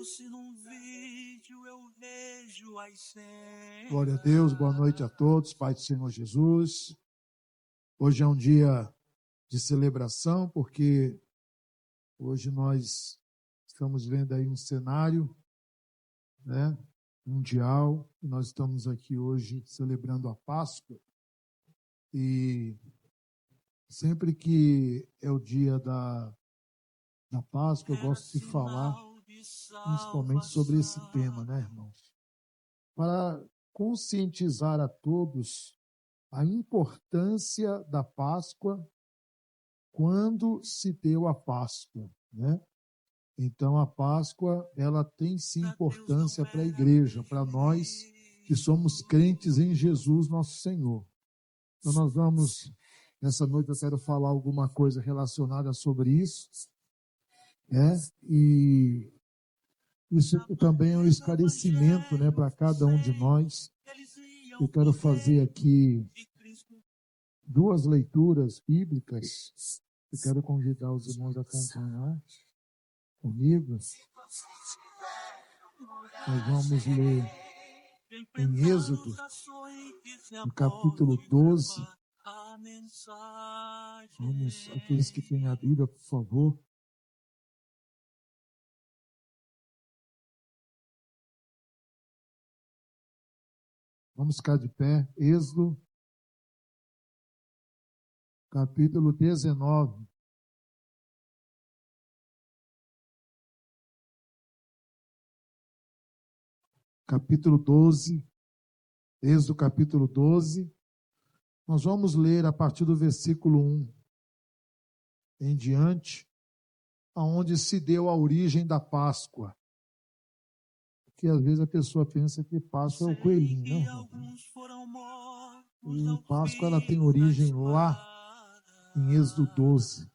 Se num vídeo eu vejo as cenas. Glória a Deus, boa noite a todos, Pai do Senhor Jesus. Hoje é um dia de celebração, porque hoje nós estamos vendo aí um cenário, né, mundial, e nós estamos aqui hoje celebrando a Páscoa. E sempre que é o dia da Páscoa, eu gosto de falar principalmente sobre esse tema, né, irmãos? Para conscientizar a todos a importância da Páscoa quando se deu a Páscoa, né? Então, a Páscoa, ela tem sim importância para a igreja, para nós que somos crentes em Jesus, nosso Senhor. Então, nós vamos, nessa noite, eu quero falar alguma coisa relacionada sobre isso, né? E isso também é um esclarecimento, né, para cada um de nós. Eu quero fazer aqui duas leituras bíblicas. Eu quero convidar os irmãos a acompanhar comigo. Nós vamos ler em Êxodo, no capítulo 12. Vamos, aqueles que têm a Bíblia, por favor. Vamos ficar de pé. Êxodo, capítulo 19. Capítulo 12. Êxodo, capítulo 12. Nós vamos ler a partir do versículo 1 em diante, aonde se deu a origem da Páscoa. Porque às vezes a pessoa pensa que Páscoa é o coelhinho, não? E Páscoa ela tem origem lá em Êxodo 12.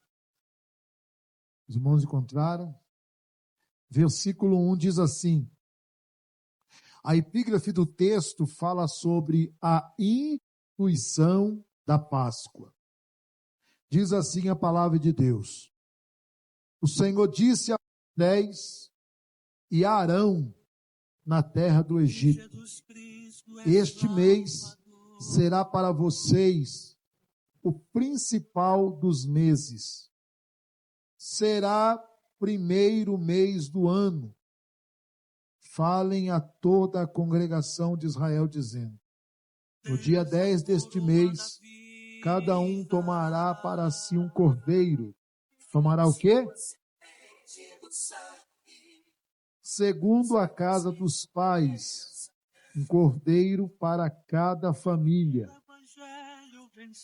Os irmãos encontraram? Versículo 1 diz assim: a epígrafe do texto fala sobre a instituição da Páscoa. Diz assim a palavra de Deus: o Senhor disse a Moisés e a Arão na terra do Egito: este mês será para vocês o principal dos meses. Será primeiro mês do ano. Falem a toda a congregação de Israel, dizendo: no dia 10 deste mês, cada um tomará para si um cordeiro. Tomará o quê? Segundo a casa dos pais, um cordeiro para cada família.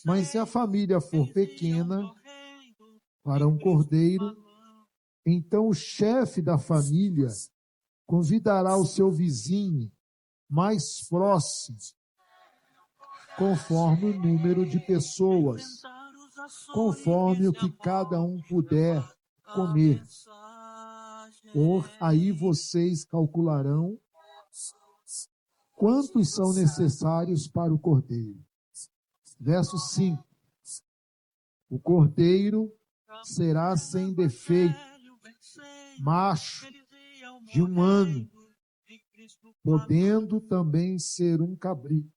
Mas se a família for pequena, para um cordeiro, então o chefe da família convidará o seu vizinho mais próximo, conforme o número de pessoas, conforme o que cada um puder comer. Aí vocês calcularão quantos são necessários para o cordeiro. Verso 5. O cordeiro será sem defeito, macho, de 1 ano, podendo também ser um cabrito.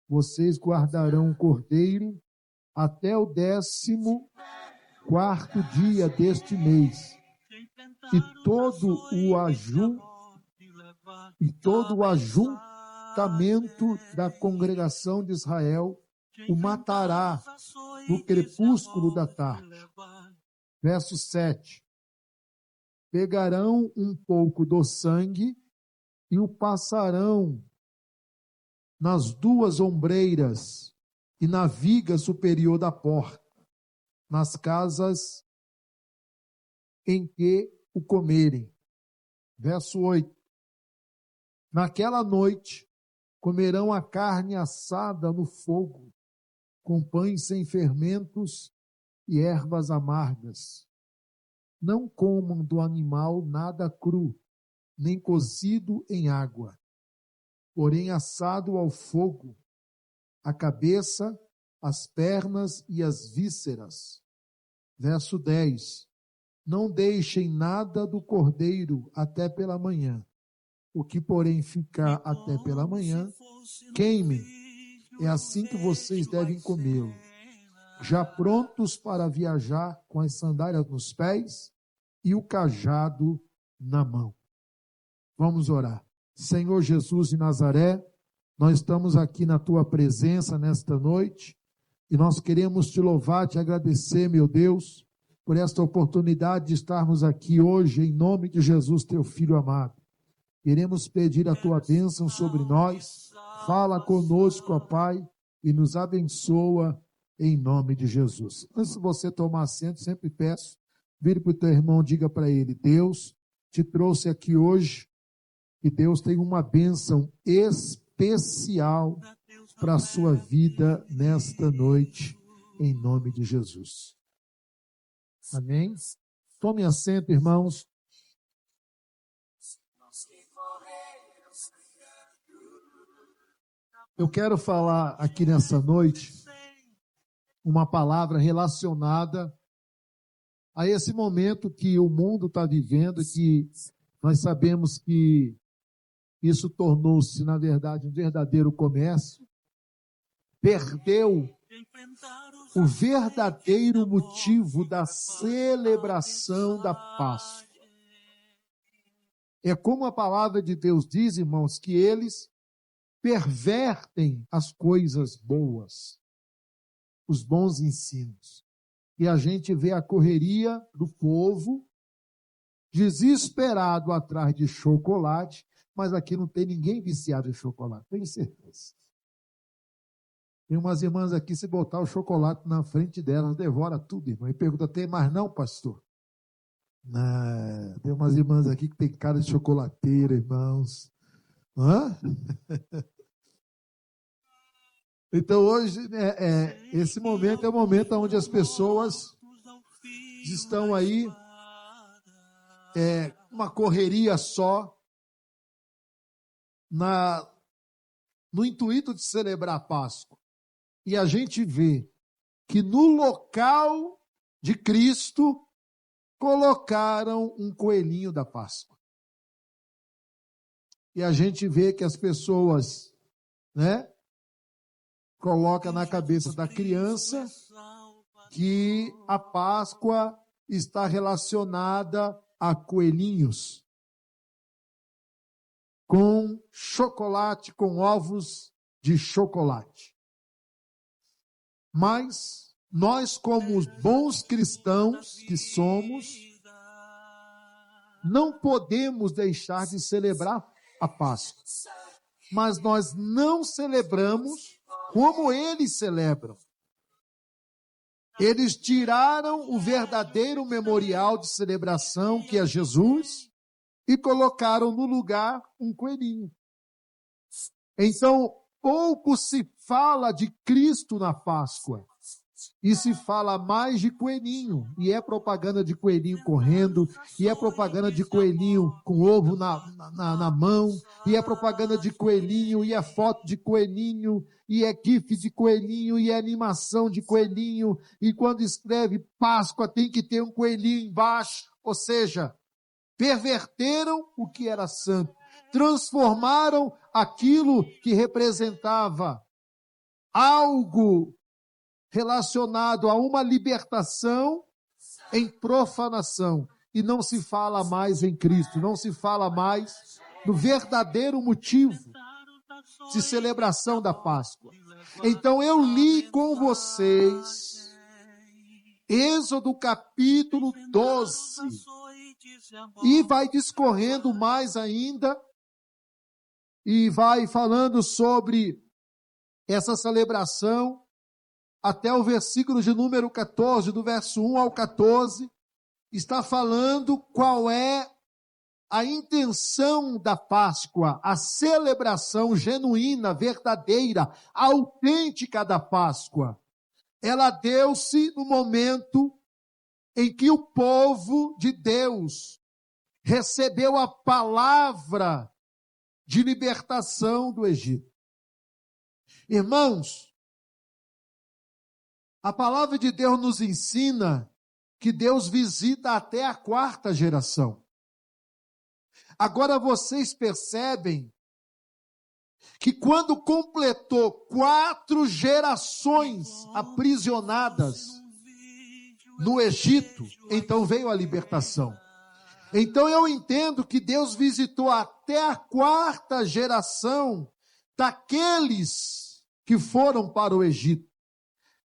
Vocês guardarão o cordeiro até o 14º dia deste mês. E todo o ajuntamento da congregação de Israel o matará no crepúsculo da tarde. Verso 7. Pegarão um pouco do sangue e o passarão nas 2 ombreiras e na viga superior da porta, nas casas em que o comerem. Verso 8. Naquela noite comerão a carne assada no fogo, com pães sem fermentos e ervas amargas. Não comam do animal nada cru, nem cozido em água, porém assado ao fogo, a cabeça, as pernas e as vísceras. Verso 10. Não deixem nada do cordeiro até pela manhã. O que, porém, ficar até pela manhã, queimem. É assim que vocês devem comê-lo. Já prontos para viajar com as sandálias nos pés e o cajado na mão. Vamos orar. Senhor Jesus de Nazaré, nós estamos aqui na tua presença nesta noite e nós queremos te louvar, te agradecer, meu Deus, por esta oportunidade de estarmos aqui hoje, em nome de Jesus, teu Filho amado. Queremos pedir a tua bênção sobre nós. Fala conosco, ó Pai, e nos abençoa em nome de Jesus. Antes de você tomar assento, sempre peço, vire para o teu irmão, diga para ele: Deus te trouxe aqui hoje e Deus tem uma bênção especial para a sua vida nesta noite, em nome de Jesus. Amém? Tome assento, irmãos. Eu quero falar aqui nessa noite uma palavra relacionada a esse momento que o mundo está vivendo, que nós sabemos que isso tornou-se, na verdade, um verdadeiro comércio, perdeu o verdadeiro motivo da celebração da Páscoa. É como a palavra de Deus diz, irmãos, que eles pervertem as coisas boas, os bons ensinos. E a gente vê a correria do povo desesperado atrás de chocolate, mas aqui não tem ninguém viciado em chocolate, tenho certeza. Tem umas irmãs aqui, se botar o chocolate na frente delas, devora tudo, irmão. E pergunta: tem mais não, pastor? Não, tem umas irmãs aqui que tem cara de chocolateira, irmãos. Hã? Então hoje, esse momento é o momento onde as pessoas estão aí, uma correria só, no intuito de celebrar a Páscoa. E a gente vê que no local de Cristo colocaram um coelhinho da Páscoa. E a gente vê que as pessoas, colocam na cabeça da criança que a Páscoa está relacionada a coelhinhos, com chocolate, com ovos de chocolate. Mas nós, como os bons cristãos que somos, não podemos deixar de celebrar a Páscoa. Mas nós não celebramos como eles celebram. Eles tiraram o verdadeiro memorial de celebração, que é Jesus, e colocaram no lugar um coelhinho. Então, pouco se fala de Cristo na Páscoa, e se fala mais de coelhinho, e é propaganda de coelhinho correndo, e é propaganda de coelhinho com ovo na mão, e é propaganda de coelhinho, e é foto de coelhinho, e é gif de coelhinho, e é animação de coelhinho, e quando escreve Páscoa tem que ter um coelhinho embaixo, ou seja, perverteram o que era santo, transformaram aquilo que representava algo relacionado a uma libertação em profanação. E não se fala mais em Cristo, não se fala mais no verdadeiro motivo de celebração da Páscoa. Então eu li com vocês Êxodo capítulo 12 e vai discorrendo mais ainda e vai falando sobre essa celebração até o versículo de número 14, do verso 1 ao 14, está falando qual é a intenção da Páscoa, a celebração genuína, verdadeira, autêntica da Páscoa. Ela deu-se no momento em que o povo de Deus recebeu a palavra de libertação do Egito. Irmãos, a palavra de Deus nos ensina que Deus visita até a 4ª geração. Agora vocês percebem que quando completou 4 gerações aprisionadas no Egito, então veio a libertação. Então eu entendo que Deus visitou até a 4ª geração daqueles que foram para o Egito.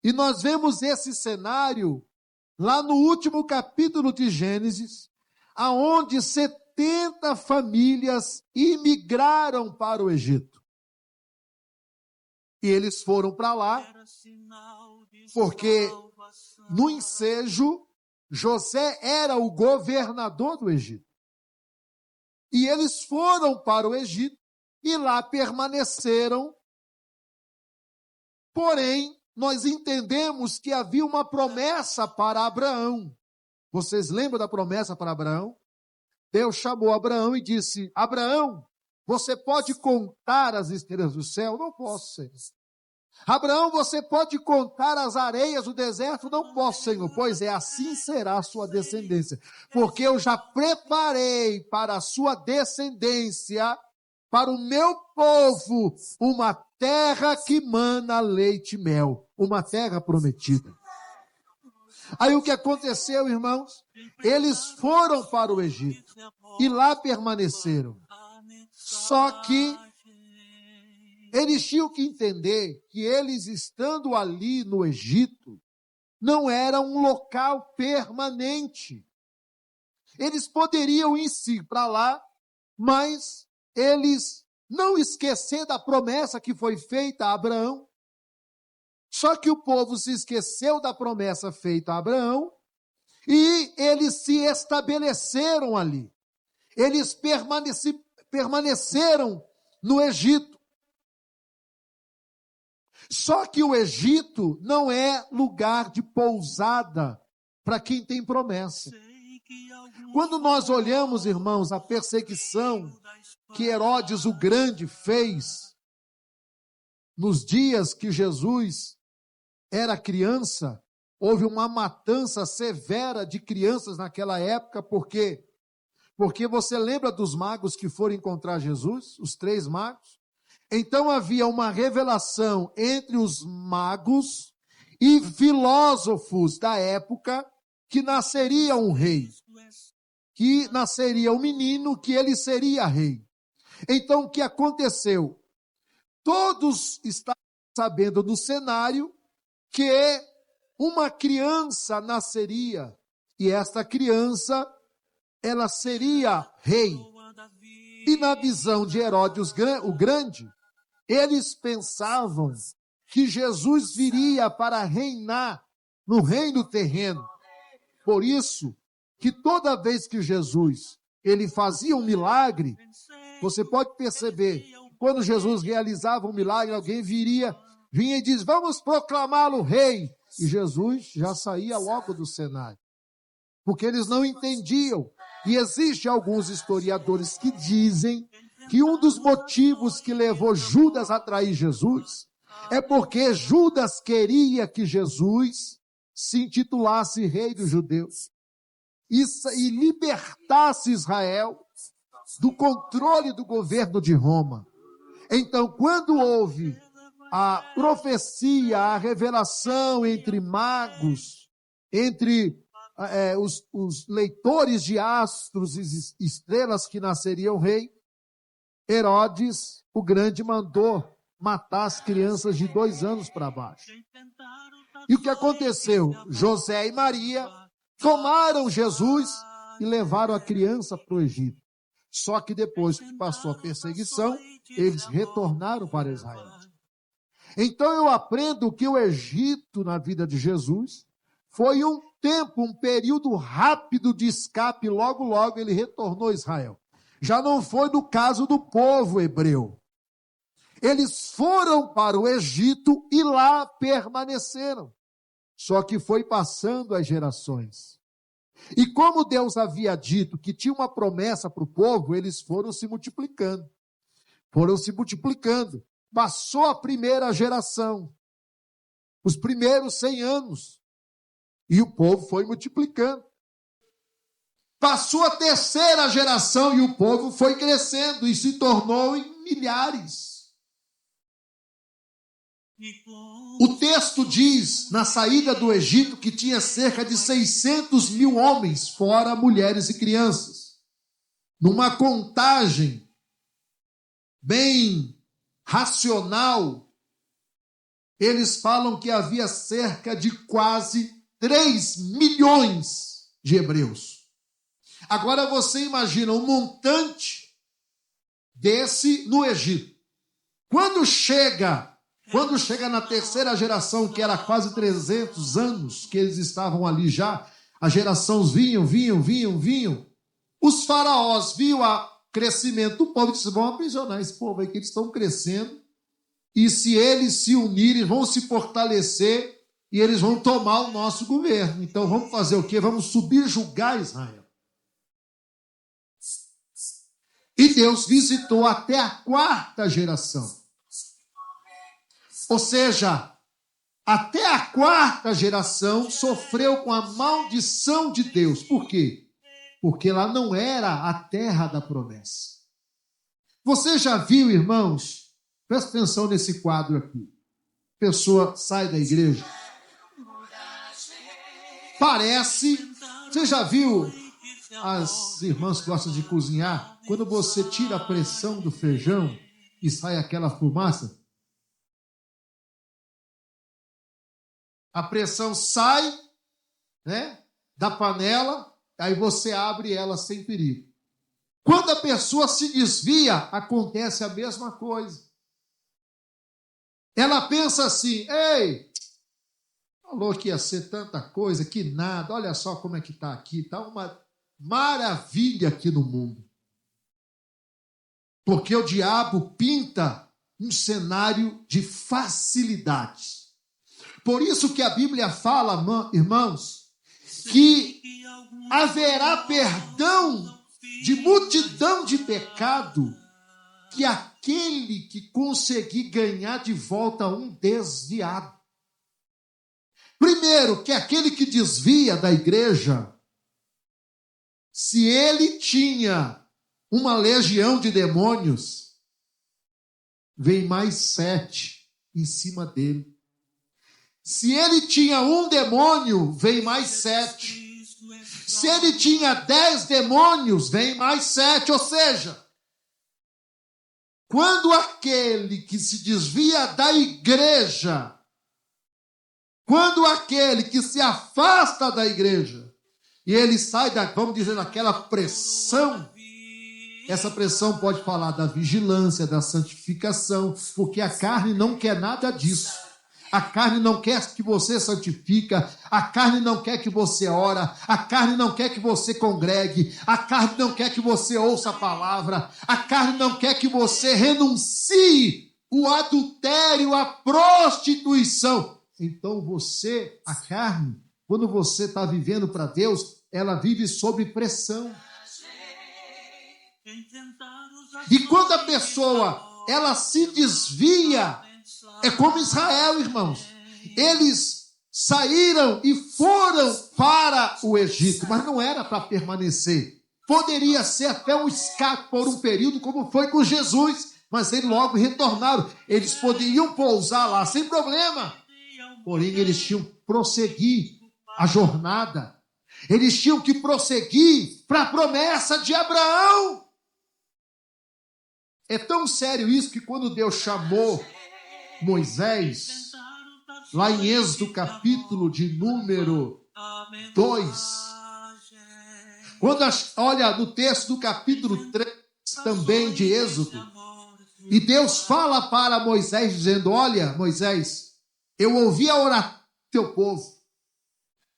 E nós vemos esse cenário lá no último capítulo de Gênesis, aonde 70 famílias imigraram para o Egito. E eles foram para lá porque no ensejo José era o governador do Egito. E eles foram para o Egito e lá permaneceram. Porém, nós entendemos que havia uma promessa para Abraão. Vocês lembram da promessa para Abraão? Deus chamou Abraão e disse: Abraão, você pode contar as estrelas do céu? Não posso, Senhor. Abraão, você pode contar as areias do deserto? Não posso, Senhor. Pois é, assim será a sua descendência. Porque eu já preparei para a sua descendência, para o meu povo, uma terra que mana leite e mel. Uma terra prometida. Aí o que aconteceu, irmãos? Eles foram para o Egito e lá permaneceram. Só que eles tinham que entender que eles estando ali no Egito, não era um local permanente. Eles poderiam ir sim para lá, mas eles não esquecer da promessa que foi feita a Abraão. Só que o povo se esqueceu da promessa feita a Abraão e eles se estabeleceram ali. Eles permaneceram no Egito. Só que o Egito não é lugar de pousada para quem tem promessa. Quando nós olhamos, irmãos, a perseguição que Herodes o Grande fez nos dias que Jesus era criança, houve uma matança severa de crianças naquela época, porque você lembra dos magos que foram encontrar Jesus, os 3 magos? Então havia uma revelação entre os magos e filósofos da época que nasceria um rei, que nasceria um menino, que ele seria rei. Então o que aconteceu? Todos estavam sabendo do cenário que uma criança nasceria e esta criança ela seria rei. E na visão de Herodes o Grande, eles pensavam que Jesus viria para reinar no reino terreno. Por isso, que toda vez que Jesus ele fazia um milagre, você pode perceber, quando Jesus realizava um milagre, alguém vinha e diz: vamos proclamá-lo rei. E Jesus já saía logo do cenário. Porque eles não entendiam. E existem alguns historiadores que dizem que um dos motivos que levou Judas a trair Jesus é porque Judas queria que Jesus se intitulasse rei dos judeus e libertasse Israel do controle do governo de Roma. Então, quando houve a profecia, a revelação entre magos, entre os leitores de astros e estrelas que nasceriam rei, Herodes, o Grande, mandou matar as crianças de 2 anos para baixo. E o que aconteceu? José e Maria tomaram Jesus e levaram a criança para o Egito. Só que depois que passou a perseguição, eles retornaram para Israel. Então eu aprendo que o Egito, na vida de Jesus, foi um tempo, um período rápido de escape, logo, logo ele retornou a Israel. Já não foi no caso do povo hebreu. Eles foram para o Egito e lá permaneceram. Só que foi passando as gerações. E como Deus havia dito que tinha uma promessa para o povo, eles foram se multiplicando. Passou a primeira geração, os primeiros 100 anos. E o povo foi multiplicando. Passou a terceira geração e o povo foi crescendo e se tornou em milhares. O texto diz, na saída do Egito, que tinha cerca de 600 mil homens, fora mulheres e crianças. Numa contagem bem racional, eles falam que havia cerca de quase 3 milhões de hebreus. Agora você imagina um montante desse no Egito. Quando chega na terceira geração, que era quase 300 anos que eles estavam ali já, as gerações vinham. Os faraós viam o crescimento do povo e disseram, vão aprisionar esse povo aí que eles estão crescendo. E se eles se unirem, vão se fortalecer e eles vão tomar o nosso governo. Então vamos fazer o quê? Vamos subjugar Israel. E Deus visitou até a quarta geração. Ou seja, até a quarta geração sofreu com a maldição de Deus. Por quê? Porque lá não era a terra da promessa. Você já viu, irmãos? Presta atenção nesse quadro aqui. A pessoa sai da igreja. Parece... Você já viu as irmãs que gostam de cozinhar? Quando você tira a pressão do feijão e sai aquela fumaça, a pressão sai, né, da panela, aí você abre ela sem perigo. Quando a pessoa se desvia, acontece a mesma coisa. Ela pensa assim, ei, falou que ia ser tanta coisa, que nada, olha só como é que está aqui, está uma maravilha aqui no mundo. Porque o diabo pinta um cenário de facilidade. Por isso que a Bíblia fala, irmãos, que haverá perdão de multidão de pecado que aquele que conseguir ganhar de volta um desviado. Primeiro, que aquele que desvia da igreja, se ele tinha uma legião de demônios, vem mais 7 em cima dele. Se ele tinha um demônio, vem mais 7. Se ele tinha 10 demônios, vem mais 7. Ou seja, quando aquele que se desvia da igreja, quando aquele que se afasta da igreja, e ele sai vamos dizer, daquela pressão, essa pressão pode falar da vigilância, da santificação, porque a carne não quer nada disso. A carne não quer que você santifica, a carne não quer que você ora, a carne não quer que você congregue, a carne não quer que você ouça a palavra, a carne não quer que você renuncie o adultério, a prostituição. Então você, a carne, quando você está vivendo para Deus, ela vive sob pressão. E quando a pessoa, ela se desvia, é como Israel, irmãos. Eles saíram e foram para o Egito, mas não era para permanecer. Poderia ser até um escape por um período, como foi com Jesus, mas eles logo retornaram. Eles poderiam pousar lá sem problema, porém eles tinham que prosseguir a jornada. Eles tinham que prosseguir para a promessa de Abraão. É tão sério isso que quando Deus chamou Moisés, lá em Êxodo capítulo de número 2, quando olha no texto do capítulo 3 também de Êxodo, e Deus fala para Moisés dizendo, olha Moisés, eu ouvi a oração do teu povo.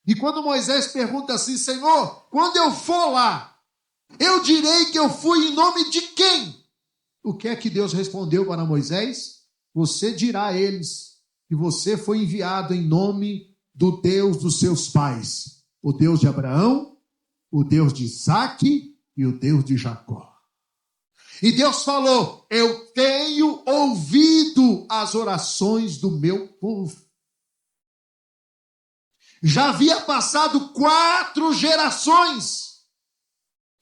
E quando Moisés pergunta assim, Senhor, quando eu for lá, eu direi que eu fui em nome de quem? O que é que Deus respondeu para Moisés? Você dirá a eles que você foi enviado em nome do Deus dos seus pais, o Deus de Abraão, o Deus de Isaque e o Deus de Jacó. E Deus falou, eu tenho ouvido as orações do meu povo. Já havia passado 4 gerações,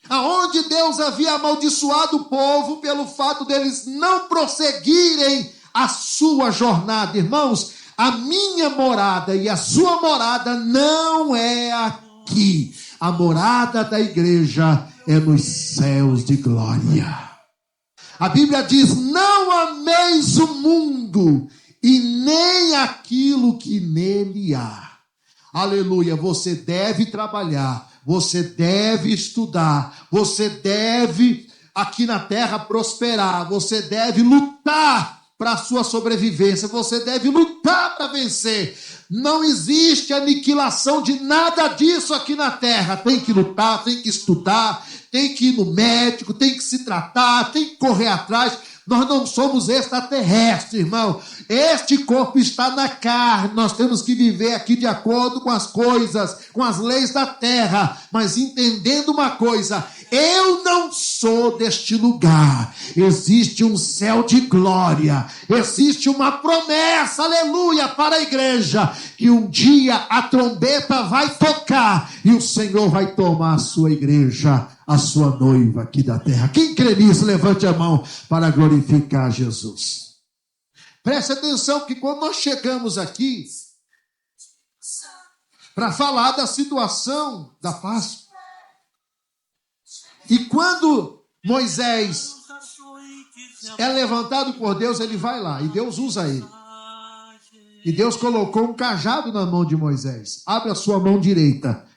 aonde Deus havia amaldiçoado o povo pelo fato deles não prosseguirem a sua jornada. Irmãos, a minha morada e a sua morada não é aqui. A morada da igreja é nos céus de glória. A Bíblia diz: não ameis o mundo e nem aquilo que nele há. Aleluia, você deve trabalhar, você deve estudar, você deve aqui na terra prosperar, você deve lutar para a sua sobrevivência, você deve lutar para vencer. Não existe aniquilação de nada disso aqui na terra. Tem que lutar, tem que estudar, tem que ir no médico, tem que se tratar, tem que correr atrás. Nós não somos extraterrestres, irmão. Este corpo está na carne. Nós temos que viver aqui de acordo com as coisas, com as leis da terra. Mas entendendo uma coisa: eu não sou deste lugar. Existe um céu de glória. Existe uma promessa, aleluia, para a igreja. Que um dia a trombeta vai tocar e o Senhor vai tomar a sua igreja, a sua noiva aqui da terra. Quem crê nisso, levante a mão para glorificar Jesus. Preste atenção que quando nós chegamos aqui para falar da situação da Páscoa, e quando Moisés é levantado por Deus, ele vai lá e Deus usa ele. E Deus colocou um cajado na mão de Moisés. Abre a sua mão direita.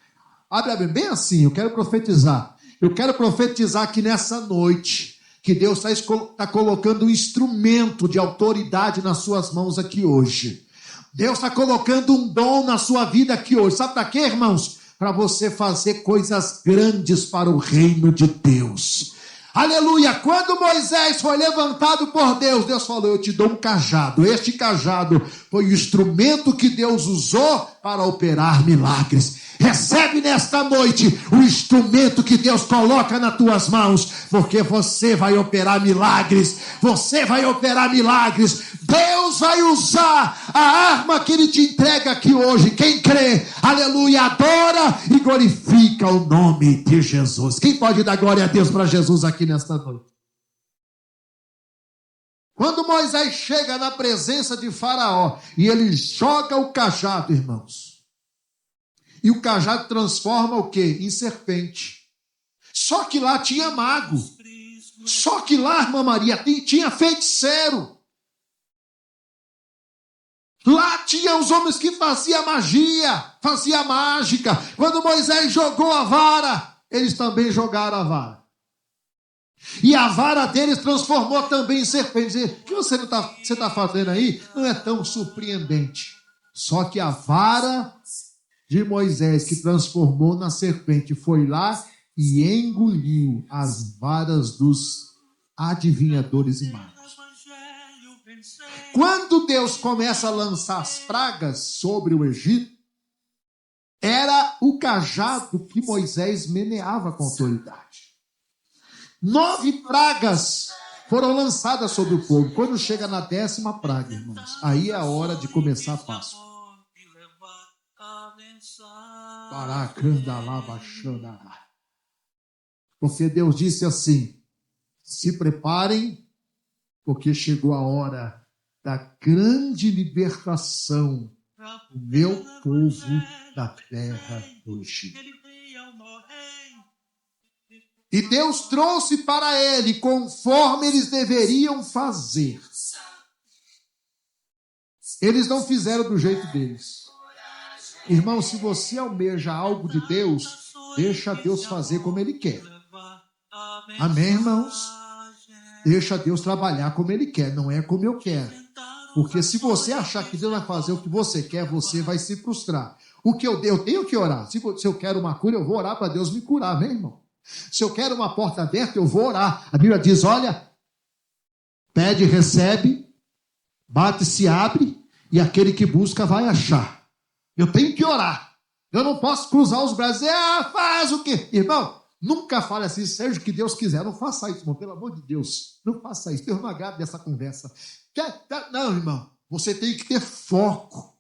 Abre bem assim, eu quero profetizar. Eu quero profetizar que nessa noite, que Deus está colocando um instrumento de autoridade nas suas mãos aqui hoje. Deus está colocando um dom na sua vida aqui hoje. Sabe para quê, irmãos? Para você fazer coisas grandes para o reino de Deus. Aleluia! Quando Moisés foi levantado por Deus, Deus falou: eu te dou um cajado. Este cajado foi o instrumento que Deus usou para operar milagres. Recebe nesta noite o instrumento que Deus coloca nas tuas mãos, porque você vai operar milagres. Você vai operar milagres. Deus vai usar a arma que Ele te entrega aqui hoje. Quem crê, aleluia, adora e glorifica o nome de Jesus. Quem pode dar glória a Deus para Jesus aqui nesta noite? Quando Moisés chega na presença de Faraó e ele joga o cajado, irmãos, e o cajado transforma o quê? Em serpente. Só que lá tinha mago. Só que lá, irmã Maria, tinha feiticeiro. Lá tinha os homens que faziam magia, faziam mágica. Quando Moisés jogou a vara, eles também jogaram a vara. E a vara deles transformou também em serpente. O que você está fazendo aí não é tão surpreendente. Só que a vara de Moisés, que transformou na serpente, foi lá e engoliu as varas dos adivinhadores e magos. Quando Deus começa a lançar as pragas sobre o Egito, era o cajado que Moisés meneava com autoridade. 9 pragas foram lançadas sobre o povo. Quando chega na 10ª praga, irmãos, aí é a hora de começar a Páscoa. Porque Deus disse assim: se preparem, porque chegou a hora da grande libertação do meu povo da terra do Egito. E Deus trouxe para ele conforme eles deveriam fazer. Eles não fizeram do jeito deles. Irmão, se você almeja algo de Deus, deixa Deus fazer como Ele quer. Amém, irmãos? Deixa Deus trabalhar como Ele quer, não é como eu quero. Porque se você achar que Deus vai fazer o que você quer, você vai se frustrar. O que eu tenho que orar. Se eu quero uma cura, eu vou orar para Deus me curar, amém, irmão? Se eu quero uma porta aberta, eu vou orar. A Bíblia diz, olha, pede, recebe, bate, se abre, e aquele que busca vai achar. Eu tenho que orar. Eu não posso cruzar os braços e dizer, faz o quê? Irmão, nunca fale assim, seja o que Deus quiser. Não faça isso, irmão, pelo amor de Deus. Não faça isso. Deus não agrada dessa conversa. Não, irmão, você tem que ter foco.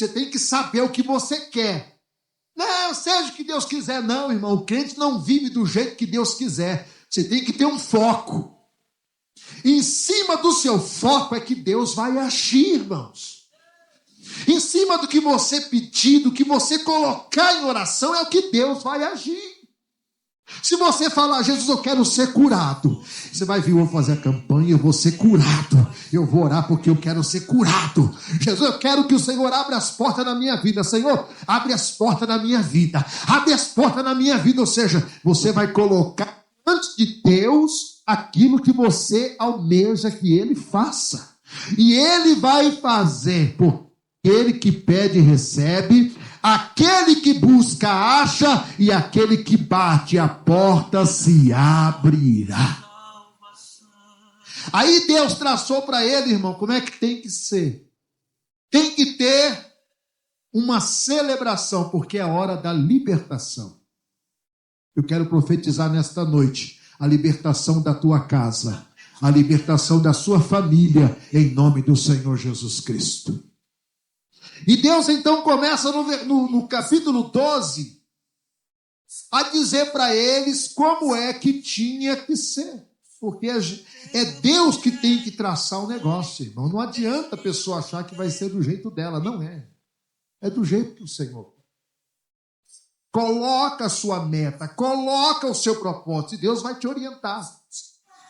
Você tem que saber o que você quer. Não, seja o que Deus quiser. Não, irmão, o crente não vive do jeito que Deus quiser. Você tem que ter um foco. Em cima do seu foco é que Deus vai agir, irmãos. Em cima do que você pedir, do que você colocar em oração, é o que Deus vai agir. Se você falar, Jesus, eu quero ser curado, você vai vir, eu vou fazer a campanha, eu vou ser curado, eu vou orar porque eu quero ser curado. Jesus, eu quero que o Senhor abra as portas na minha vida. Senhor, abre as portas na minha vida, abre as portas na minha vida. Ou seja, você vai colocar diante de Deus aquilo que você almeja que Ele faça, e Ele vai fazer, porque aquele que pede recebe, aquele que busca acha, e aquele que bate a porta se abrirá. Aí Deus traçou para ele, irmão, como é que tem que ser. Tem que ter uma celebração, porque é a hora da libertação. Eu quero profetizar nesta noite a libertação da tua casa, a libertação da sua família, em nome do Senhor Jesus Cristo. E Deus então começa no capítulo 12 a dizer para eles como é que tinha que ser. Porque é Deus que tem que traçar o negócio, irmão. Não adianta a pessoa achar que vai ser do jeito dela. Não é. É do jeito do Senhor. Coloca a sua meta, coloca o seu propósito, e Deus vai te orientar.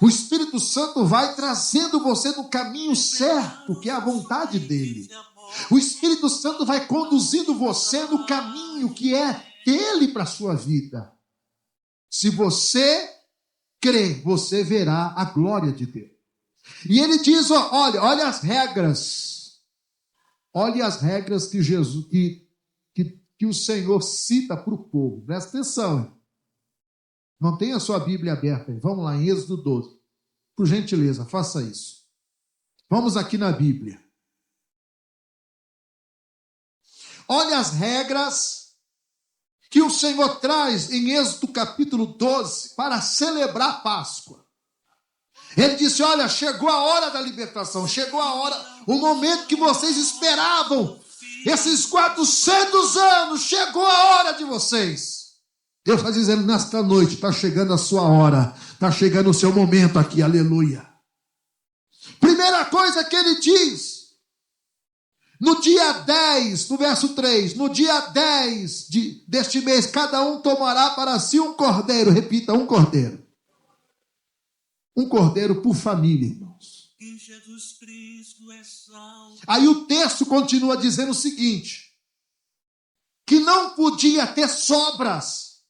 O Espírito Santo vai trazendo você no caminho certo, que é a vontade dele. O Espírito Santo vai conduzindo você no caminho que é dele para a sua vida. Se você crer, você verá a glória de Deus. E ele diz, olha as regras. Olha as regras que Jesus, que o Senhor cita para o povo. Presta atenção. Não tenha a sua Bíblia aberta. Vamos lá em Êxodo 12. Por gentileza, faça isso. Vamos aqui na Bíblia. Olha as regras que o Senhor traz em Êxodo capítulo 12 para celebrar a Páscoa. Ele disse, olha, chegou a hora da libertação, chegou a hora, o momento que vocês esperavam, esses 400 anos, chegou a hora de vocês. Deus está dizendo, nesta noite, está chegando a sua hora, está chegando o seu momento aqui, aleluia. Primeira coisa que ele diz, no dia 10, no verso 3, no dia 10 deste mês, cada um tomará para si um cordeiro. Repita, um cordeiro. Um cordeiro por família, irmãos. Aí o texto continua dizendo o seguinte, que não podia ter sobras.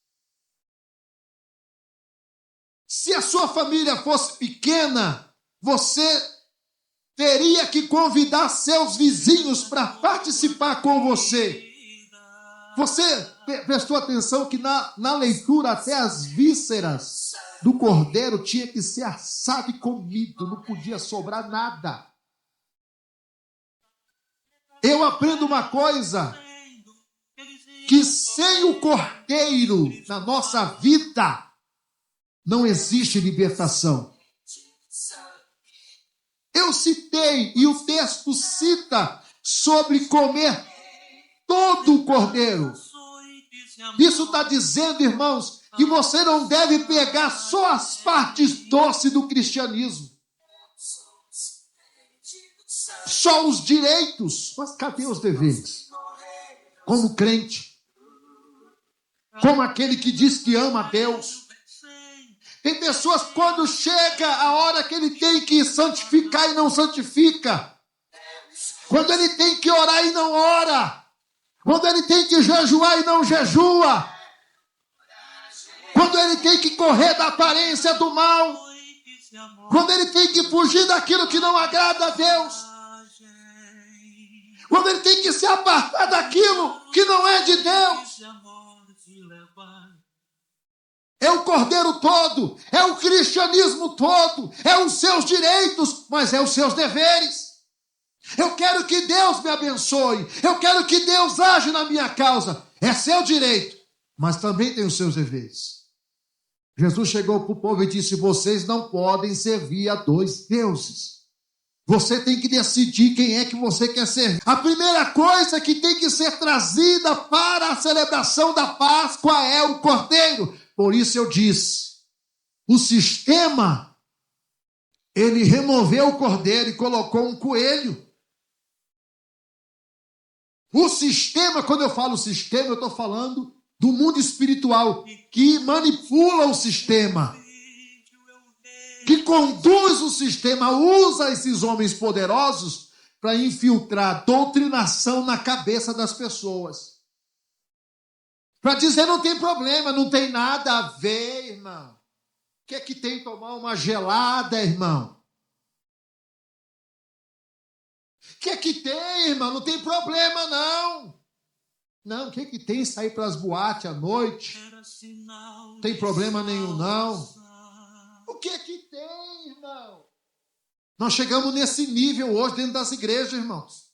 Se a sua família fosse pequena, você teria que convidar seus vizinhos para participar com você. Você prestou atenção que na leitura até as vísceras do cordeiro tinha que ser assado e comido, não podia sobrar nada. Eu aprendo uma coisa, que sem o cordeiro na nossa vida não existe libertação. Eu citei, e o texto cita, sobre comer todo o cordeiro. Isso está dizendo, irmãos, que você não deve pegar só as partes doces do cristianismo. Só os direitos. Mas cadê os deveres? Como crente. Como aquele que diz que ama a Deus. Tem pessoas, quando chega a hora que ele tem que santificar e não santifica. Quando ele tem que orar e não ora. Quando ele tem que jejuar e não jejua. Quando ele tem que correr da aparência do mal. Quando ele tem que fugir daquilo que não agrada a Deus. Quando ele tem que se apartar daquilo que não é de Deus. É o cordeiro todo, é o cristianismo todo, é os seus direitos, mas é os seus deveres. Eu quero que Deus me abençoe, eu quero que Deus age na minha causa. É seu direito, mas também tem os seus deveres. Jesus chegou para o povo e disse, vocês não podem servir a dois deuses. Você tem que decidir quem é que você quer ser. A primeira coisa que tem que ser trazida para a celebração da Páscoa é o cordeiro. Por isso eu disse, o sistema, ele removeu o cordeiro e colocou um coelho. O sistema, quando eu falo sistema, eu estou falando do mundo espiritual, que manipula o sistema, que conduz o sistema, usa esses homens poderosos para infiltrar doutrinação na cabeça das pessoas. Para dizer, não tem problema, não tem nada a ver, irmão. O que é que tem tomar uma gelada, irmão? O que é que tem, irmão? Não tem problema, não. Não, o que é que tem sair para as boates à noite? Não tem problema nenhum, não. O que é que tem, irmão? Nós chegamos nesse nível hoje dentro das igrejas, irmãos.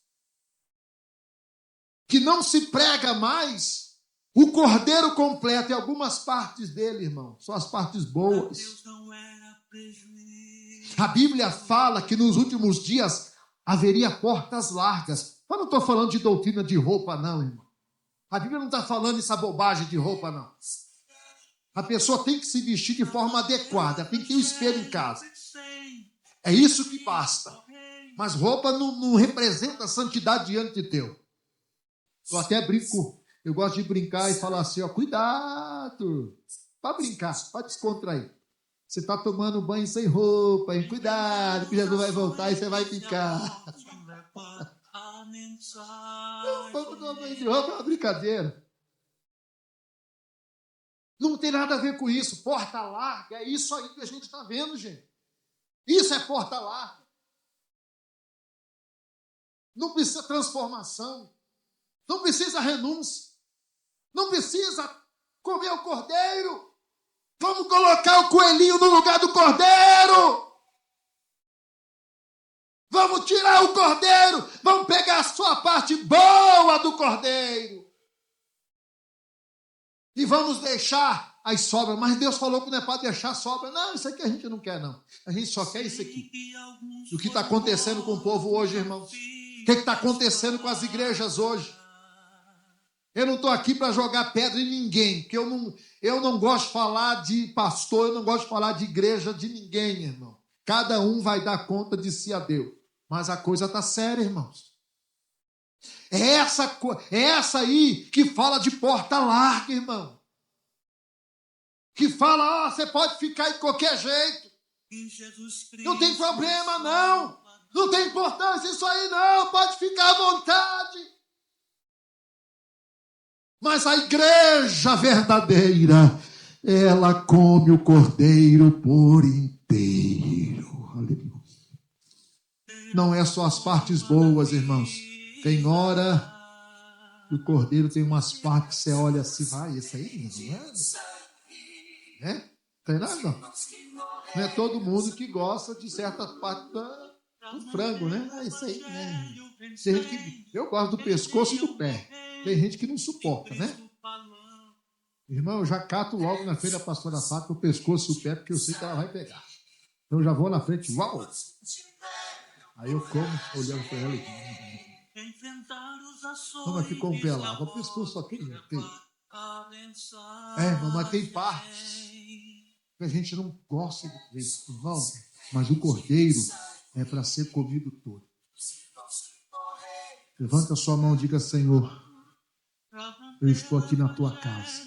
Que não se prega mais o cordeiro completo e algumas partes dele, irmão. São as partes boas. A Bíblia fala que nos últimos dias haveria portas largas. Eu não estou falando de doutrina de roupa, não, irmão. A Bíblia não está falando essa bobagem de roupa, não. A pessoa tem que se vestir de forma adequada, tem que ter um espelho em casa. É isso que basta. Mas roupa não representa a santidade diante de Deus. Eu até brinco, eu gosto de brincar e falar assim, ó, cuidado. Para brincar, para descontrair. Você está tomando banho sem roupa, hein? Cuidado, que Jesus vai voltar e você vai ficar. Vamos tomar banho de roupa, é uma brincadeira. Não tem nada a ver com isso. Porta larga, é isso aí que a gente está vendo, gente. Isso é porta larga. Não precisa transformação. Não precisa renúncia. Não precisa comer o cordeiro. Vamos colocar o coelhinho no lugar do cordeiro. Vamos tirar o cordeiro. Vamos pegar a sua parte boa do cordeiro. E vamos deixar as sobras. Mas Deus falou que não é para deixar sobra. Não, isso aqui a gente não quer, não. A gente só quer isso aqui. O que está acontecendo com o povo hoje, irmãos? O que está acontecendo com as igrejas hoje? Eu não estou aqui para jogar pedra em ninguém, porque eu não gosto de falar de pastor, eu não gosto de falar de igreja de ninguém, irmão. Cada um vai dar conta de si a Deus. Mas a coisa está séria, irmãos. É essa aí que fala de porta larga, irmão. Que fala, você pode ficar de qualquer jeito. Não tem problema, não. Não tem importância isso aí, não. Pode ficar à vontade. Mas a igreja verdadeira, ela come o cordeiro por inteiro. Aleluia. Não é só as partes boas, irmãos. Tem hora que o cordeiro tem umas partes que você olha assim, vai, esse aí não é? Tem nada, não. Não é todo mundo que gosta de certas partes do frango, né? É isso aí, né? Tem gente que, eu gosto do pescoço e do pé. Tem gente que não suporta, né? Irmão, eu já cato logo na frente da pastora Fátima o pescoço e o pé, porque eu sei que ela vai pegar. Então eu já vou na frente, uau! Aí eu como, olhando para ela e... Vamos aqui com o pé lá. O pescoço só tem. Mas tem partes que a gente não gosta de ver, irmão. Mas o cordeiro é para ser comido todo. Levanta a sua mão e diga, Senhor, eu estou aqui na tua casa.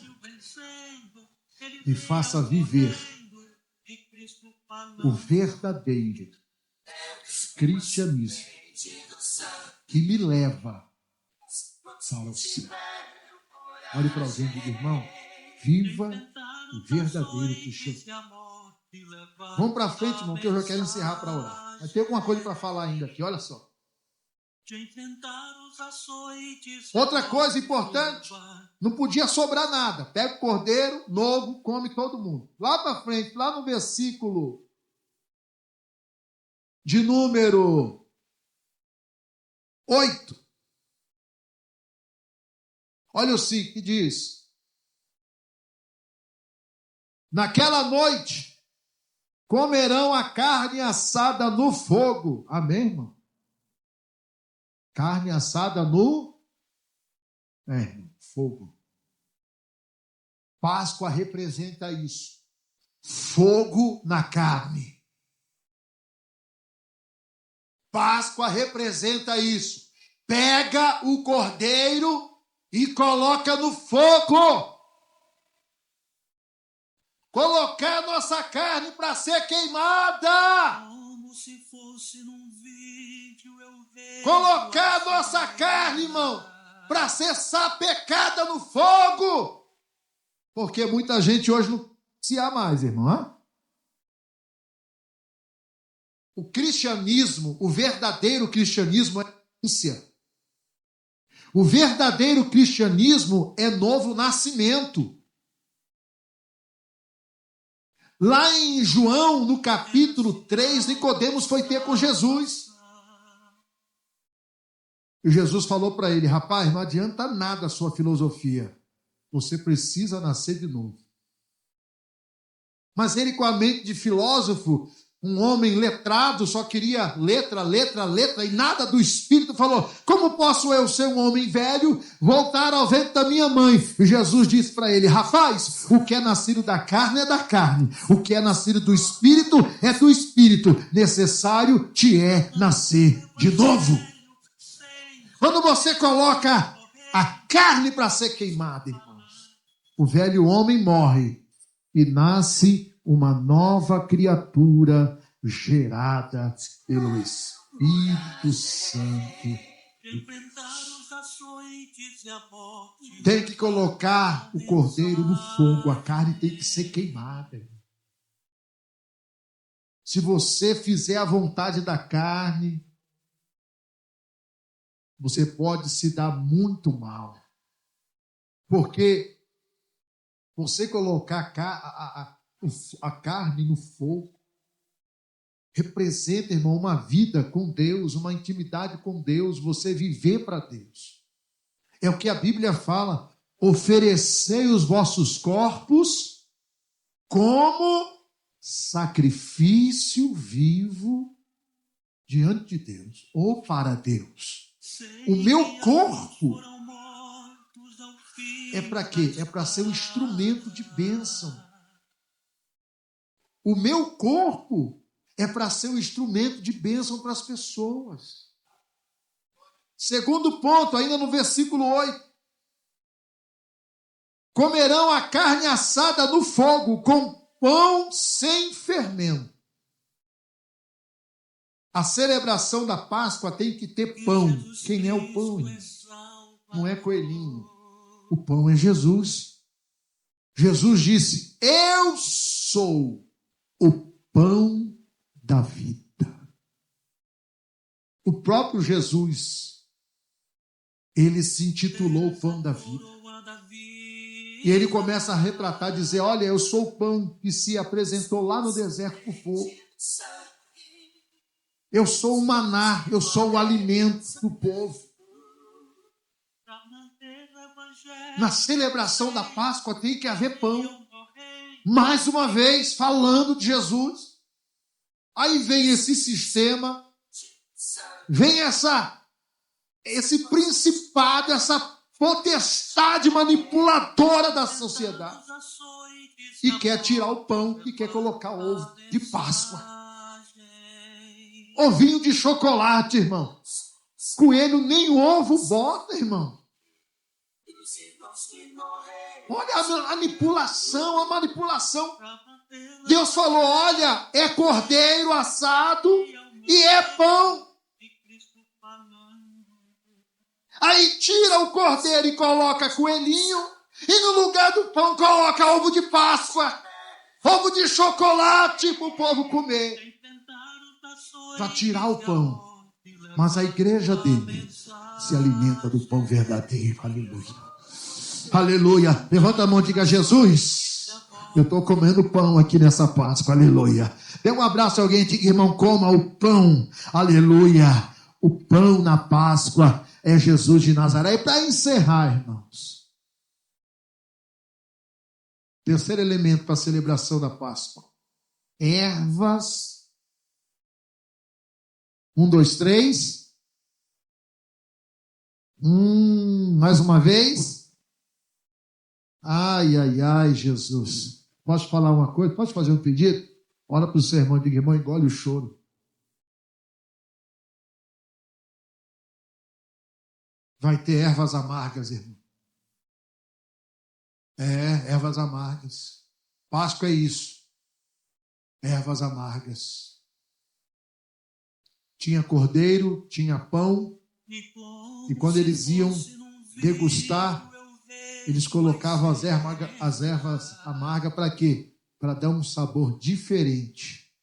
Me faça viver o verdadeiro cristianismo que me leva para o céu. Olhe para alguém e diga, irmão, viva o verdadeiro cristianismo. Vamos para frente, irmão, que eu já quero encerrar para orar. Mas tem alguma coisa para falar ainda aqui, olha só. Outra coisa importante, não podia sobrar nada. Pega o cordeiro novo, come todo mundo. Lá para frente, lá no versículo de número 8. Olha o que diz. Naquela noite, comerão a carne assada no fogo. Amém, irmão? Carne assada no fogo. Páscoa representa isso. Fogo na carne. Páscoa representa isso. Pega o cordeiro e coloca no fogo. Colocar nossa carne para ser queimada. Como se fosse num vídeo, eu vejo. Colocar nossa carne, irmão, para ser sapecada no fogo. Porque muita gente hoje não se há mais, irmão. O cristianismo, o verdadeiro cristianismo é ciência. O verdadeiro cristianismo é novo nascimento. Lá em João, no capítulo 3, Nicodemos foi ter com Jesus. E Jesus falou para ele: rapaz, não adianta nada a sua filosofia. Você precisa nascer de novo. Mas ele, com a mente de filósofo, um homem letrado, só queria letra, e nada do Espírito, falou: como posso eu, ser um homem velho, voltar ao ventre da minha mãe? E Jesus disse para ele: rapaz, o que é nascido da carne é da carne, o que é nascido do Espírito é do Espírito, necessário te é nascer de novo. Quando você coloca a carne para ser queimada, irmãos, o velho homem morre e nasce uma nova criatura gerada pelo Espírito Santo. Tem que colocar o cordeiro no fogo, a carne tem que ser queimada. Se você fizer a vontade da carne, você pode se dar muito mal. Porque você colocar a carne no fogo representa, irmão, uma vida com Deus, uma intimidade com Deus, você viver para Deus. É o que a Bíblia fala: oferecei os vossos corpos como sacrifício vivo diante de Deus, ou para Deus. O meu corpo é para quê? É para ser um instrumento de bênção. O meu corpo é para ser um instrumento de bênção para as pessoas. Segundo ponto, ainda no versículo 8. Comerão a carne assada no fogo com pão sem fermento. A celebração da Páscoa tem que ter pão. Quem é o pão? Não é coelhinho. O pão é Jesus. Jesus disse: eu sou o pão da vida. O próprio Jesus, ele se intitulou o pão da vida. E ele começa a retratar, dizer: olha, eu sou o pão que se apresentou lá no deserto para o povo. Eu sou o maná, eu sou o alimento do povo. Na celebração da Páscoa tem que haver pão. Mais uma vez, falando de Jesus. Aí vem esse sistema, vem esse principado, essa potestade manipuladora da sociedade. E quer tirar o pão e quer colocar ovo de Páscoa. Ovinho de chocolate, irmão. Coelho nem ovo bota, irmão. Olha a manipulação. Deus falou: olha, é cordeiro assado e é pão. Aí tira o cordeiro e coloca coelhinho, e no lugar do pão coloca ovo de Páscoa, ovo de chocolate para o povo comer. Para tirar o pão. Mas a igreja dele se alimenta do pão verdadeiro. Aleluia. Aleluia. Levanta a mão e diga: Jesus, eu estou comendo pão aqui nessa Páscoa. Aleluia. Dê um abraço a alguém e diga: irmão, coma o pão. Aleluia. O pão na Páscoa é Jesus de Nazaré. E para encerrar, irmãos, terceiro elemento para a celebração da Páscoa: ervas. 1, 2, 3. Mais uma vez. Ai, ai, ai, Jesus. Posso falar uma coisa? Posso fazer um pedido? Olha para o seu irmão e diga, irmão, engole o choro. Vai ter ervas amargas, irmão. Ervas amargas. Páscoa é isso. Ervas amargas. Tinha cordeiro, tinha pão. E quando eles iam degustar, eles colocavam as ervas amargas para quê? Para dar um sabor diferente.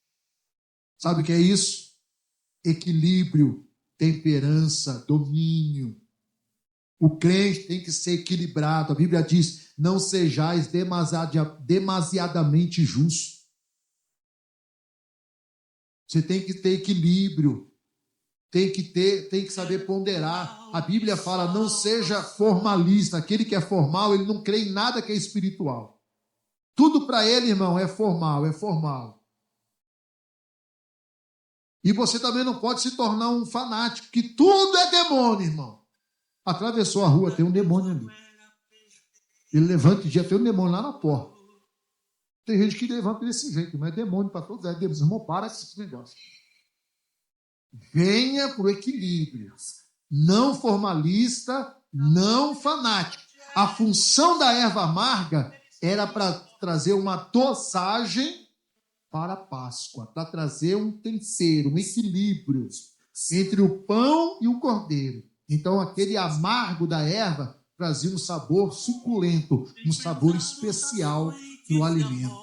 Sabe o que é isso? Equilíbrio, temperança, domínio. O crente tem que ser equilibrado. A Bíblia diz, não sejais demasiadamente justo. Você tem que ter equilíbrio. Tem que saber ponderar. A Bíblia fala, não seja formalista. Aquele que é formal, ele não crê em nada que é espiritual. Tudo para ele, irmão, é formal, é formal. E você também não pode se tornar um fanático, que tudo é demônio, irmão. Atravessou a rua, tem um demônio ali. Ele levanta e dia tem um demônio lá na porta. Tem gente que levanta desse jeito, mas é demônio para todos. Irmão, para com esse negócio. Venha para o equilíbrio. Não formalista, não fanático. A função da erva amarga era para trazer uma dosagem para a Páscoa, para trazer um tempero, um equilíbrio entre o pão e o cordeiro. Então, aquele amargo da erva trazia um sabor suculento, um sabor especial no alimento.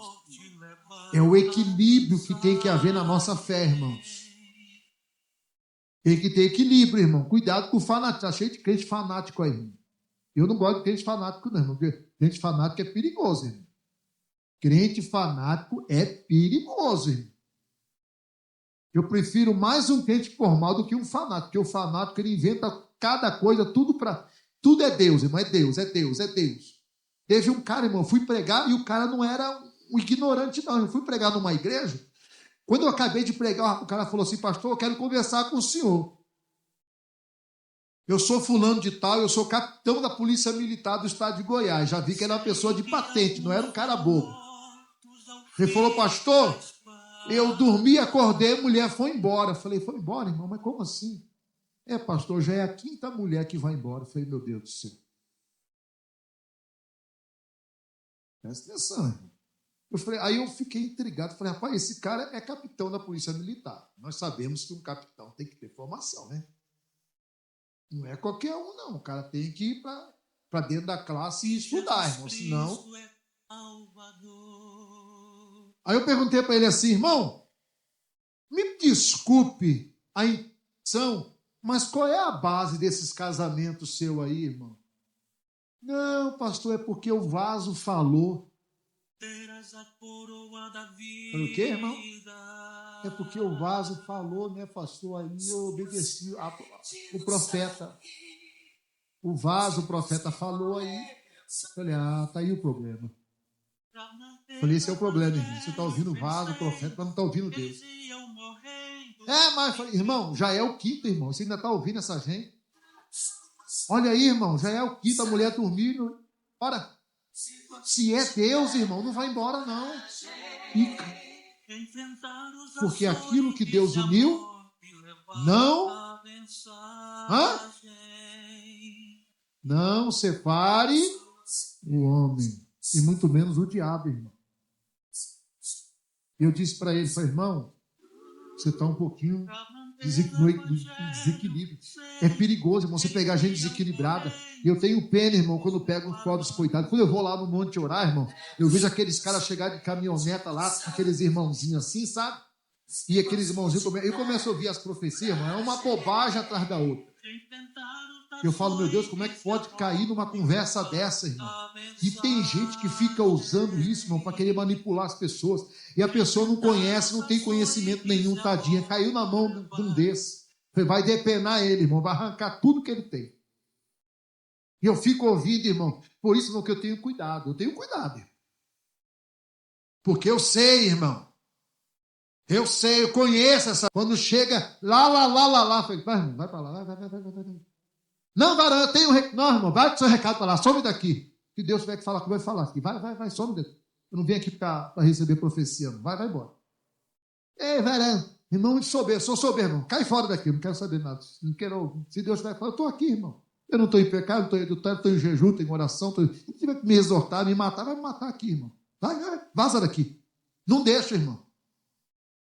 É o equilíbrio que tem que haver na nossa fé, irmãos. Tem que ter equilíbrio, irmão. Cuidado com o fanático. Está cheio de crente fanático aí, irmão. Eu não gosto de crente fanático, não, irmão. Porque crente fanático é perigoso, irmão. Crente fanático é perigoso, irmão. Eu prefiro mais um crente formal do que um fanático. Porque o fanático, ele inventa cada coisa, tudo é Deus, irmão. É Deus, é Deus, é Deus. Teve um cara, irmão, eu fui pregar e o cara não era um ignorante, não. Eu fui pregar numa igreja. Quando eu acabei de pregar, o cara falou assim, pastor, eu quero conversar com o senhor. Eu sou fulano de tal, eu sou capitão da Polícia Militar do Estado de Goiás. Já vi que era uma pessoa de patente, não era um cara bobo. Ele falou, pastor, eu dormi, acordei, a mulher foi embora. Eu falei, foi embora, irmão? Mas como assim? Pastor, já é a 5ª mulher que vai embora. Eu falei, meu Deus do céu. Presta atenção, irmão. Aí eu fiquei intrigado. Falei, rapaz, esse cara é capitão da Polícia Militar. Nós sabemos que um capitão tem que ter formação, né? Não é qualquer um, não. O cara tem que ir para dentro da classe e estudar, irmão. Senão... Aí eu perguntei para ele assim, irmão, me desculpe a intenção, mas qual é a base desses casamentos seu aí, irmão? Não, pastor, é porque o vaso falou. Falei, o quê, irmão? É porque o vaso falou, né, pastor? Aí eu obedeci o profeta. O profeta falou aí. Falei, tá aí o problema. Falei, esse é o problema, irmão. Você está ouvindo o vaso, o profeta, mas não está ouvindo Deus. Mas, falei, irmão, já é o 5º, irmão. Você ainda está ouvindo essa gente? Olha aí, irmão, já é o 5º, a mulher dormindo. Ora, se é Deus, irmão, não vai embora, não. Porque aquilo que Deus uniu, não separe o homem, e muito menos o diabo, irmão. Eu disse para ele, irmão, você está um pouquinho desequilíbrio. É perigoso, irmão, você pegar gente desequilibrada. Eu tenho pena, irmão, quando pego os pobres coitados. Quando eu vou lá no monte orar, irmão, eu vejo aqueles caras chegar de caminhoneta lá, aqueles irmãozinhos assim, sabe? E aqueles irmãozinhos, eu começo a ouvir as profecias, irmão, é uma bobagem atrás da outra. Eu falo, meu Deus, como é que pode cair numa conversa dessa, irmão? E tem gente que fica usando isso, irmão, para querer manipular as pessoas. E a pessoa não conhece, não tem conhecimento nenhum, tadinha. Caiu na mão de um desses. Vai depenar ele, irmão, vai arrancar tudo que ele tem. E eu fico ouvindo, irmão. Por isso, irmão, que eu tenho cuidado. Eu tenho cuidado, irmão. Porque eu sei, irmão, Eu sei, eu conheço essa. Quando chega lá. Falei, vai, irmão, vai para lá, vai. Não, varão, eu tenho não, irmão, vai com seu recado para lá, some daqui. Se Deus tiver que falar, vai falar aqui. Vai, some daqui. Eu não vim aqui para receber profecia, não. Vai embora. Ei, varão, irmão, muito soberbo, sou soberbo, irmão. Cai fora daqui, não quero saber nada. Não quero, se Deus vai falar, eu estou aqui, irmão. Eu não estou em pecado, estou em jejum, estou em oração. Se tiver que me exortar, me matar, vai me matar aqui, irmão. Vai, vaza daqui. Não deixa, irmão.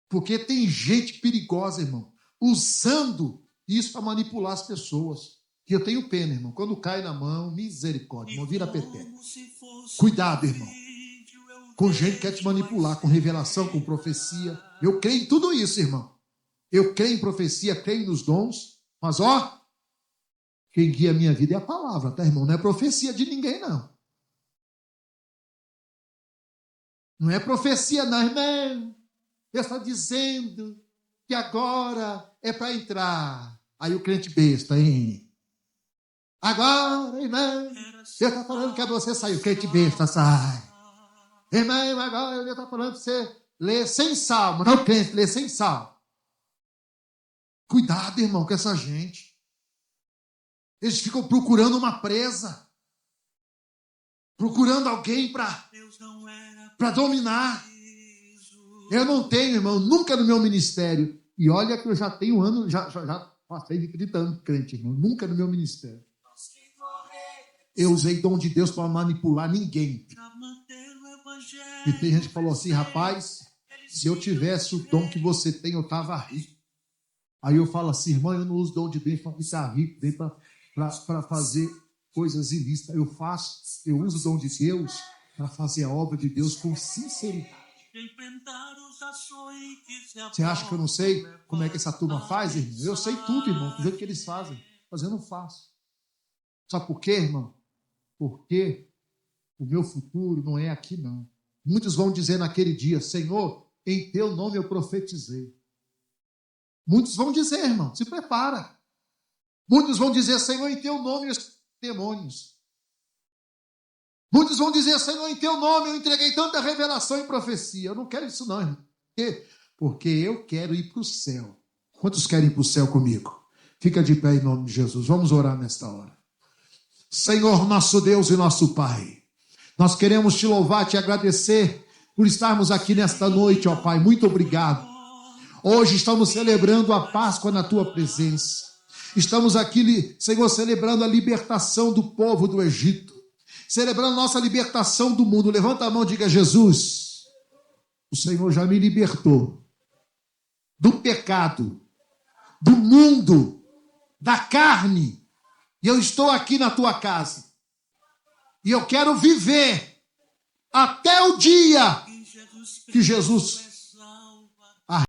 Porque tem gente perigosa, irmão, usando isso para manipular as pessoas. E eu tenho pena, irmão. Quando cai na mão, misericórdia, irmão, vira peteca. Cuidado, irmão. Com gente que quer te manipular, com revelação, com profecia. Eu creio em tudo isso, irmão. Eu creio em profecia, creio nos dons. Mas, quem guia a minha vida é a palavra, tá, irmão? Não é profecia de ninguém, não. Não é profecia, não, irmão. Deus está dizendo que agora é para entrar. Aí o crente besta, hein? Agora, irmão, Deus está falando que é você sair. O crente besta sai. Irmão, agora Deus está falando que você lê sem salmo. Não, crente, lê sem salmo. Cuidado, irmão, com essa gente. Eles ficam procurando uma presa. Procurando alguém para dominar. Eu não tenho, irmão, nunca no meu ministério. E olha que eu já tenho anos, já passei de 30 anos crente, irmão. Nunca no meu ministério. Eu usei dom de Deus para manipular ninguém. E tem gente que falou assim, rapaz, se eu tivesse o dom que você tem, eu estava rico. Aí eu falo assim, irmão, eu não uso dom de Deus para ficar rico, nem para fazer coisas ilícitas. Eu uso o dom de Deus para fazer a obra de Deus com sinceridade. Você acha que eu não sei como é que essa turma faz, irmão? Eu sei tudo, irmão, do jeito que eles fazem. Mas eu não faço. Sabe por quê, irmão? Porque o meu futuro não é aqui, não. Muitos vão dizer naquele dia, Senhor, em teu nome eu profetizei. Muitos vão dizer, irmão, se prepara. Muitos vão dizer, Senhor, em teu nome os demônios. Muitos vão dizer, Senhor, em teu nome eu entreguei tanta revelação e profecia. Eu não quero isso não, irmão. Por quê? Porque eu quero ir para o céu. Quantos querem ir para o céu comigo? Fica de pé em nome de Jesus. Vamos orar nesta hora. Senhor, nosso Deus e nosso Pai, nós queremos te louvar, te agradecer por estarmos aqui nesta noite, ó Pai. Muito obrigado. Hoje estamos celebrando a Páscoa na tua presença. Estamos aqui, Senhor, celebrando a libertação do povo do Egito. Celebrando nossa libertação do mundo. Levanta a mão e diga, Jesus, o Senhor já me libertou do pecado, do mundo, da carne. E eu estou aqui na tua casa. E eu quero viver até o dia que Jesus